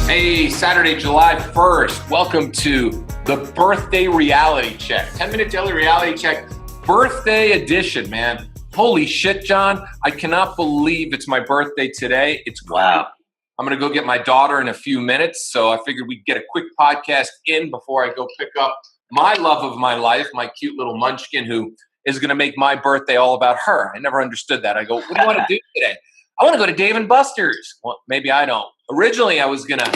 Hey, Saturday, July 1st. Welcome to the birthday reality check. 10-minute daily reality check, birthday edition, man. Holy shit, John. I cannot believe it's my birthday today. It's Wow. I'm going to go get my daughter in a few minutes. So I figured we'd get a quick podcast in before I go pick up my love of my life, my cute little munchkin who is going to make my birthday all about her. I never understood that. I go, what do you want to do today? I want to go to Dave & Buster's. Well, maybe I don't. Originally, I was gonna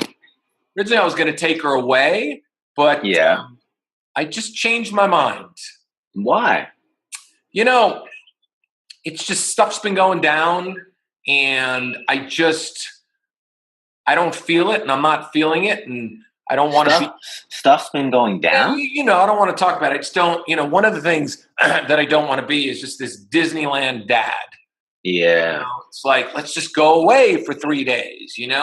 take her away, but Yeah. I just changed my mind. Why? You know, it's just stuff's been going down, and I don't feel it, and I'm not feeling it, and I don't want to be. Stuff's been going down? I don't want to talk about it. I just don't. One of the things that I don't want to be is just this Disneyland dad. Yeah. It's like, let's just go away for 3 days, and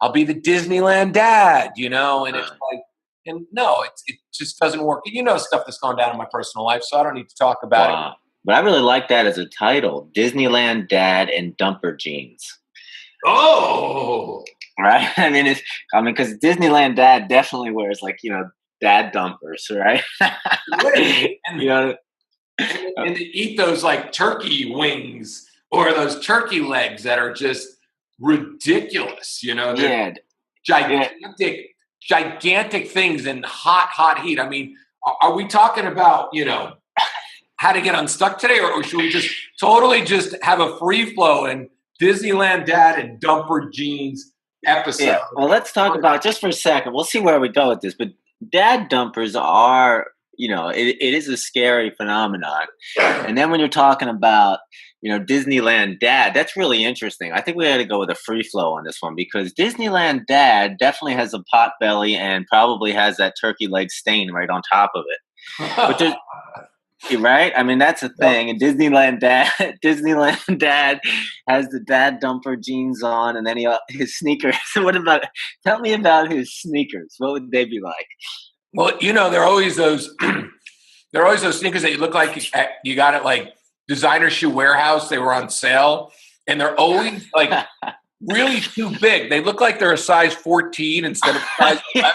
I'll be the Disneyland dad, and it's like, and no, it just doesn't work. Stuff that's gone down in my personal life, so I don't need to talk about it. But I really like that as a title, Disneyland Dad and Dumper Jeans. Oh, Right? Because Disneyland Dad definitely wears dad dumpers, right? and they eat those like turkey wings or those turkey legs that are just ridiculous, they're gigantic things in hot heat. I mean, are we talking about, how to get unstuck today, or should we just totally just have a free flow and Disneyland Dad and Dumper Jeans episode? Yeah. Well, let's talk about just for a second. We'll see where we go with this, but dad dumpers are, it is a scary phenomenon. And then when you're talking about, Disneyland Dad, that's really interesting. I think we had to go with a free flow on this one because Disneyland Dad definitely has a pot belly and probably has that turkey leg stain right on top of it. But there's, right? I mean, that's a thing. And Disneyland Dad has the dad dumper jeans on, and then his sneakers. Tell me about his sneakers. What would they be like? Well, they're always those. They're always those sneakers that you look like you got it like Designer Shoe Warehouse. They were on sale, and they're always like really too big. They look like they're a size 14 instead of size 11.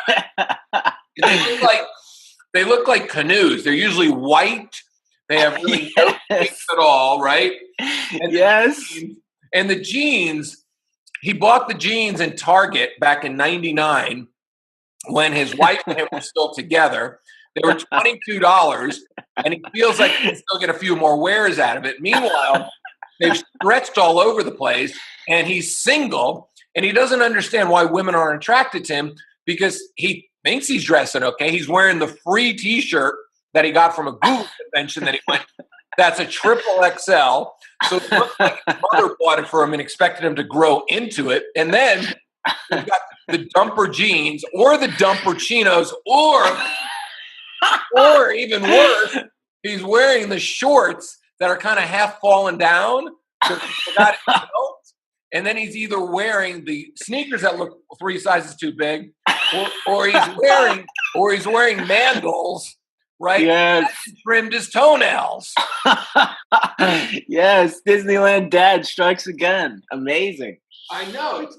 They look like canoes. They're usually white. They have really no things at all, right? And the jeans. He bought the jeans in Target back in '99 when his wife and him were still together. They were $22, and he feels like he can still get a few more wears out of it. Meanwhile, they've stretched all over the place, and he's single, and he doesn't understand why women aren't attracted to him because he thinks he's dressing okay. He's wearing the free T-shirt that he got from a Google convention that he went. That's a triple XL. So it looks like his mother bought it for him and expected him to grow into it. And then we've got the dumper jeans or the dumper chinos, or even worse, he's wearing the shorts that are kind of half fallen down. And then he's either wearing the sneakers that look 3 sizes too big, or he's wearing mandals, right? Yes. Trimmed his toenails. Yes, Disneyland Dad strikes again. Amazing. I know, it's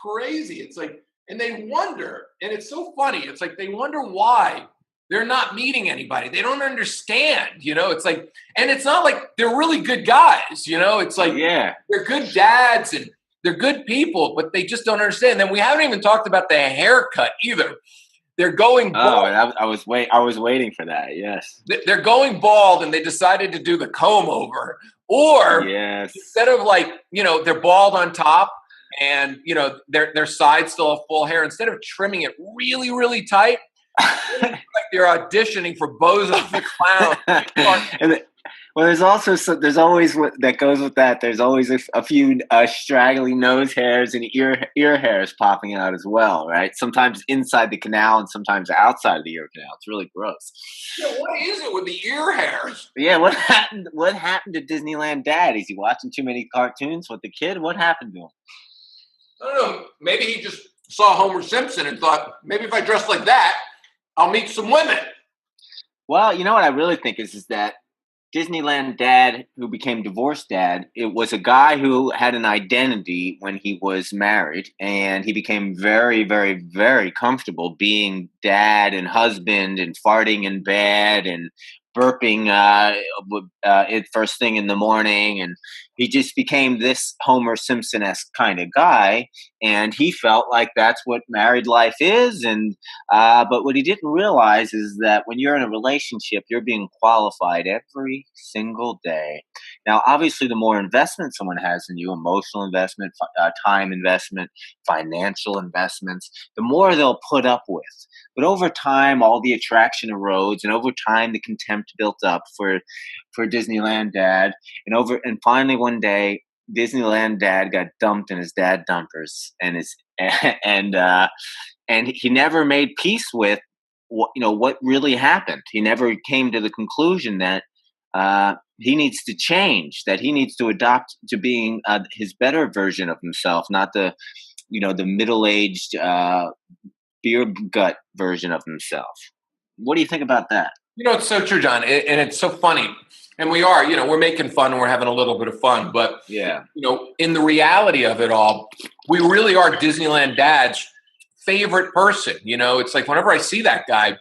crazy. It's like, and they wonder, and it's so funny. It's like they wonder why they're not meeting anybody. They don't understand, It's like, and it's not like they're really good guys, It's like they're good dads and they're good people, but they just don't understand. Then we haven't even talked about the haircut either. They're going bald. Oh, I was waiting for that. Yes, they're going bald, and they decided to do the comb over, or instead of they're bald on top, and their sides still have full hair. Instead of trimming it really, really tight, like they're auditioning for Bozo the Clown. Well, there's always what that goes with that. There's always a few straggly nose hairs and ear hairs popping out as well, right? Sometimes inside the canal and sometimes outside of the ear canal. It's really gross. Yeah, what is it with the ear hairs? Yeah, what happened? What happened to Disneyland Dad? Is he watching too many cartoons with the kid? What happened to him? I don't know. Maybe he just saw Homer Simpson and thought, maybe if I dress like that, I'll meet some women. Well, you know what I really think is that Disneyland Dad, who became divorced dad, it was a guy who had an identity when he was married, and he became very, very, very comfortable being dad and husband and farting in bed and burping it first thing in the morning, and he just became this Homer Simpson-esque kind of guy, and he felt like that's what married life is. And but what he didn't realize is that when you're in a relationship, you're being qualified every single day. Now, obviously, the more investment someone has in you, emotional investment, time investment, financial investments, the more they'll put up with. But over time, all the attraction erodes, and over time, the contempt built up for Disneyland Dad, and finally one day, Disneyland Dad got dumped in his dad dumpers, and and he never made peace with what really happened. He never came to the conclusion that he needs to change, that he needs to adopt to being his better version of himself, not the middle-aged beer gut version of himself. What do you think about that? It's so true, John, and it's so funny. And we are, we're making fun and we're having a little bit of fun, but yeah, in the reality of it all, we really are Disneyland Dad's favorite person. It's like whenever I see that guy,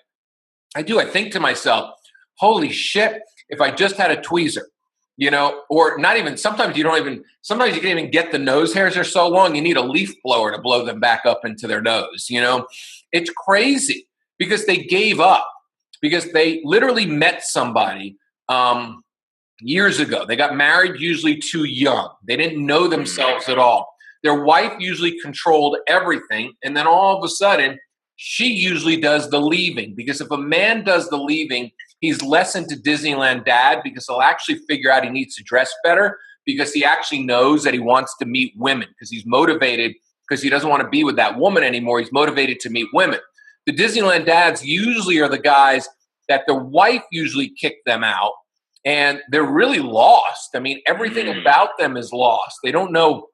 I think to myself, holy shit, if I just had a tweezer, or not even, sometimes you can't even get the nose hairs. They're so long, you need a leaf blower to blow them back up into their nose. It's crazy because they gave up, because they literally met somebody years ago. They got married usually too young. They didn't know themselves at all. Their wife usually controlled everything. And then all of a sudden, she usually does the leaving, because if a man does the leaving, he's less into Disneyland Dad, because he'll actually figure out he needs to dress better, because he actually knows that he wants to meet women, because he's motivated, because he doesn't want to be with that woman anymore. He's motivated to meet women. The Disneyland Dads usually are the guys that the wife usually kicked them out, and they're really lost. I mean, everything about them is lost. They don't know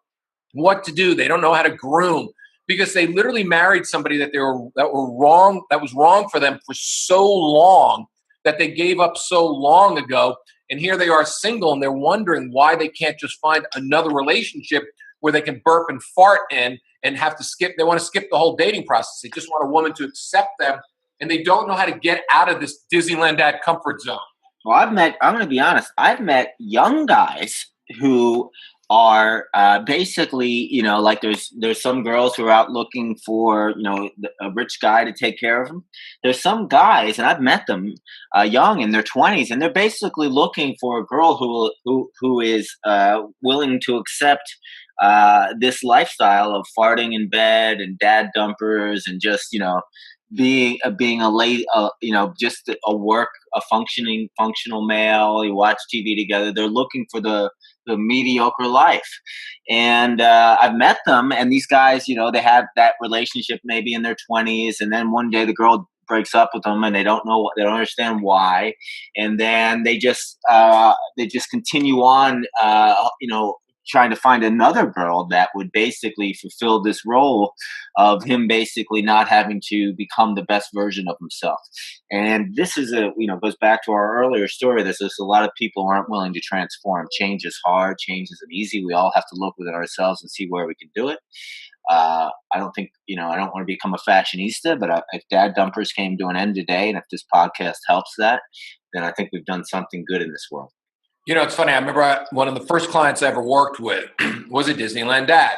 what to do. They don't know how to groom, because they literally married somebody that was wrong for them for so long, that they gave up so long ago. And here they are single, and they're wondering why they can't just find another relationship where they can burp and fart in and have to skip. They want to skip the whole dating process. They just want a woman to accept them, and they don't know how to get out of this Disneyland Dad comfort zone. Well, I'm going to be honest, I've met young guys who are basically, like there's some girls who are out looking for, a rich guy to take care of them. There's some guys, and I've met them young in their 20s, and they're basically looking for a girl who is willing to accept this lifestyle of farting in bed and dad dumpers and just, being a late, just a functional male. You watch TV together. They're looking for the mediocre life. And I've met them, and these guys, they have that relationship maybe in their 20s, and then one day the girl breaks up with them, and they don't understand why, and then they just continue on, trying to find another girl that would basically fulfill this role of him basically not having to become the best version of himself. And this is goes back to our earlier story. There's just a lot of people aren't willing to transform. Change is hard. Change isn't easy. We all have to look within ourselves and see where we can do it. I don't think, I don't want to become a fashionista, but if dad dumpers came to an end today, and if this podcast helps that, then I think we've done something good in this world. It's funny. I remember one of the first clients I ever worked with was a Disneyland Dad.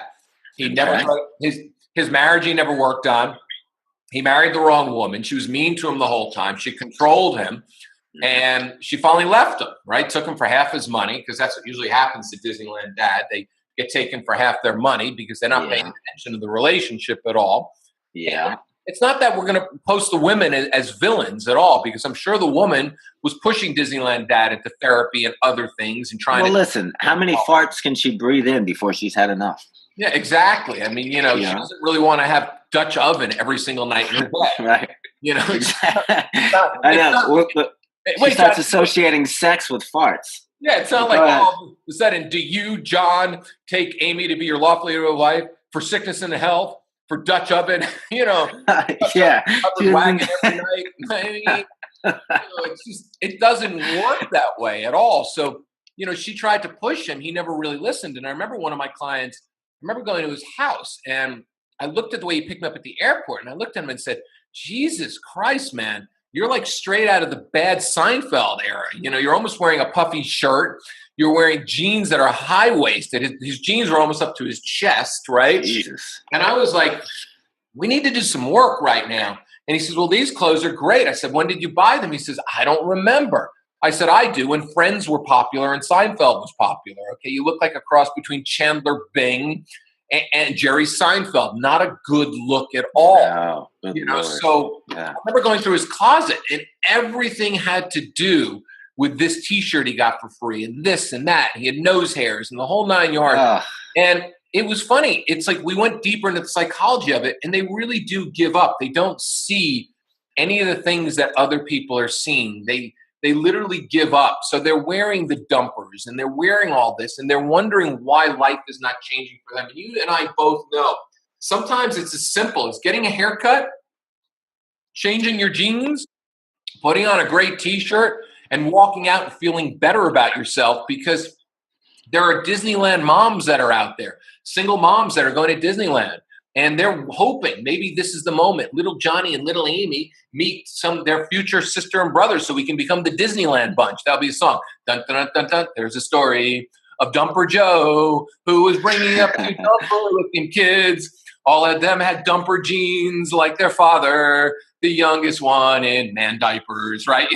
He never his marriage he never worked on. He married the wrong woman. She was mean to him the whole time. She controlled him, and she finally left him. Right, took him for half his money, because that's what usually happens to Disneyland Dad. They get taken for half their money because they're not paying attention to the relationship at all. Yeah. And it's not that we're going to post the women as villains at all, because I'm sure the woman was pushing Disneyland Dad into therapy and other things and trying to. Well, listen, how many farts can she breathe in before she's had enough? Yeah, exactly. I mean, she doesn't really want to have Dutch oven every single night in her bed. Right. I know. She starts associating sex with farts. Yeah, it's not like all of a sudden, do you, John, take Amy to be your lawfully wife for sickness and health, for Dutch oven, Yeah. wagon every night. I mean, It's just, it doesn't work that way at all. So, she tried to push him. He never really listened. And I remember one of my clients, I remember going to his house and I looked at the way he picked me up at the airport and I looked at him and said, Jesus Christ, man, you're like straight out of the bad Seinfeld era. You're almost wearing a puffy shirt. You're wearing jeans that are high waisted. His jeans were almost up to his chest, right? Jesus. And I was like, we need to do some work right now. And he says, well, these clothes are great. I said, when did you buy them? He says, I don't remember. I said, I do. When Friends were popular and Seinfeld was popular. Okay, you look like a cross between Chandler Bing and Jerry Seinfeld. Not a good look at all. No, so I remember going through his closet and everything had to do with this T-shirt he got for free and this and that. He had nose hairs and the whole 9 yards. And it was funny. It's like we went deeper into the psychology of it, and they really do give up. They don't see any of the things that other people are seeing. They literally give up. So they're wearing the dumpers, and they're wearing all this, and they're wondering why life is not changing for them. And you and I both know sometimes it's as simple as getting a haircut, changing your jeans, putting on a great T-shirt, and walking out and feeling better about yourself, because there are Disneyland moms that are out there, single moms that are going to Disneyland, and they're hoping maybe this is the moment little Johnny and little Amy meet their future sister and brother so we can become the Disneyland bunch. That'll be a song. Dun, dun, dun, dun. There's a story of Dumper Joe, who was bringing up two dumper-looking kids. All of them had dumper jeans like their father, the youngest one in man diapers, right?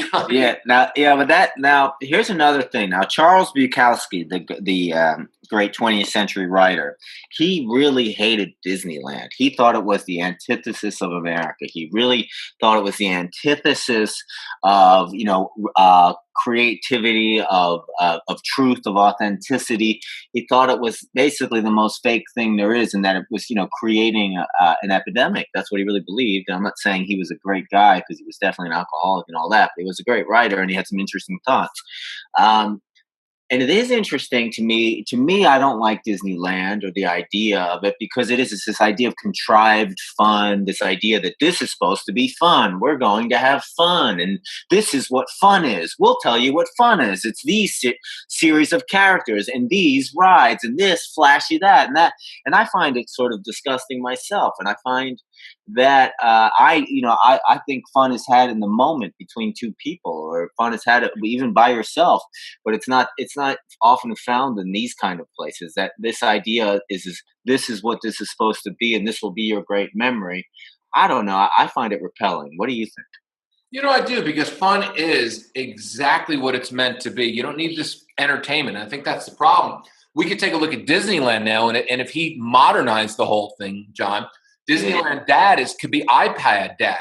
Now here's another thing. Now, Charles Bukowski, the great 20th century writer, he really hated Disneyland. He thought it was the antithesis of America. He really thought it was the antithesis of creativity, of truth, of authenticity. He thought it was basically the most fake thing there is, and that it was creating an epidemic. That's what he really believed. And I'm not saying he was a great guy, because he was definitely an alcoholic and all that, but he was a great writer and he had some interesting thoughts. And it is interesting to me. To me, I don't like Disneyland or the idea of it, because it's this idea of contrived fun, this idea that this is supposed to be fun. We're going to have fun, and this is what fun is. We'll tell you what fun is. It's these series of characters and these rides and this flashy that and that. And I find it sort of disgusting myself. And I find that I think fun is had in the moment between two people, or fun is had even by yourself, but it's not often found in these kind of places. That this idea is this is what this is supposed to be, and this will be your great memory. I don't know. I find it repelling. What do you think? I do, because fun is exactly what it's meant to be. You don't need this entertainment. I think that's the problem. We could take a look at Disneyland now, and if he modernized the whole thing, John, Disneyland Dad could be iPad Dad,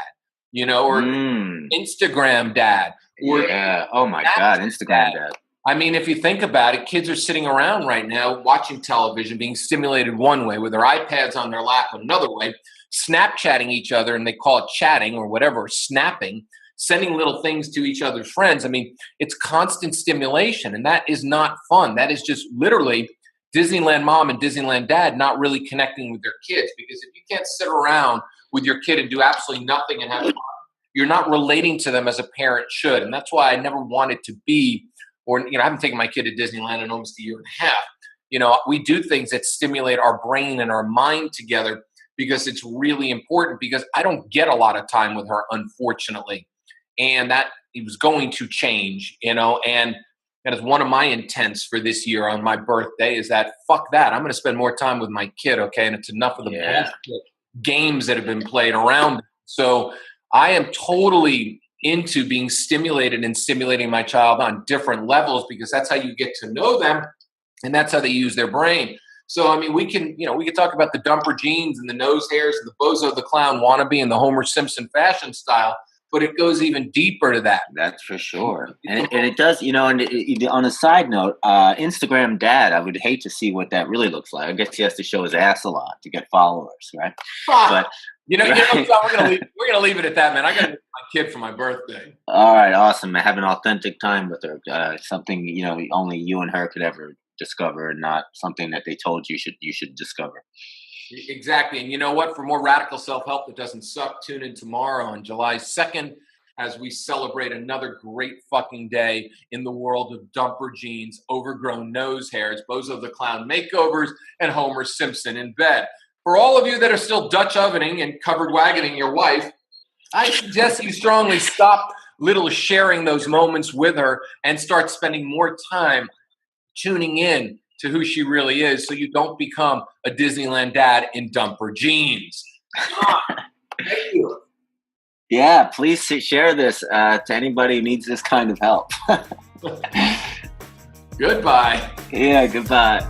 or Instagram Dad. Or oh my God, Instagram Dad. I mean, if you think about it, kids are sitting around right now watching television, being stimulated one way with their iPads on their lap another way, Snapchatting each other, and they call it chatting or whatever, snapping, sending little things to each other's friends. I mean, it's constant stimulation, and that is not fun. That is just literally Disneyland mom and Disneyland dad not really connecting with their kids, because if you can't sit around with your kid and do absolutely nothing and have fun, you're not relating to them as a parent should. And that's why I never wanted to be, or, I haven't taken my kid to Disneyland in almost a year and a half. We do things that stimulate our brain and our mind together, because it's really important, because I don't get a lot of time with her, unfortunately. And that it was going to change, and that is one of my intents for this year on my birthday, is that fuck that. I'm going to spend more time with my kid. Okay. And it's enough of the bullshit games that have been played around. So I am totally into being stimulated and stimulating my child on different levels, because that's how you get to know them, and that's how they use their brain. So, I mean, we can talk about the dumper jeans and the nose hairs and the Bozo the Clown wannabe and the Homer Simpson fashion style, but it goes even deeper to that. That's for sure. And it does, and on a side note, Instagram Dad, I would hate to see what that really looks like. I guess he has to show his ass a lot to get followers, right? But John, we're gonna leave it at that, man. I got my kid for my birthday. All right, awesome. Have an authentic time with her. Something only you and her could ever discover, and not something that they told you should discover. Exactly. And you know what? For more radical self-help that doesn't suck, tune in tomorrow on July 2nd as we celebrate another great fucking day in the world of dumper jeans, overgrown nose hairs, Bozo the Clown makeovers, and Homer Simpson in bed. For all of you that are still Dutch ovening and covered wagoning your wife, I suggest you strongly stop little sharing those moments with her and start spending more time tuning in to who she really is so you don't become a Disneyland dad in dumper jeans. Thank you. Yeah, please share this to anybody who needs this kind of help. Goodbye. Yeah, goodbye.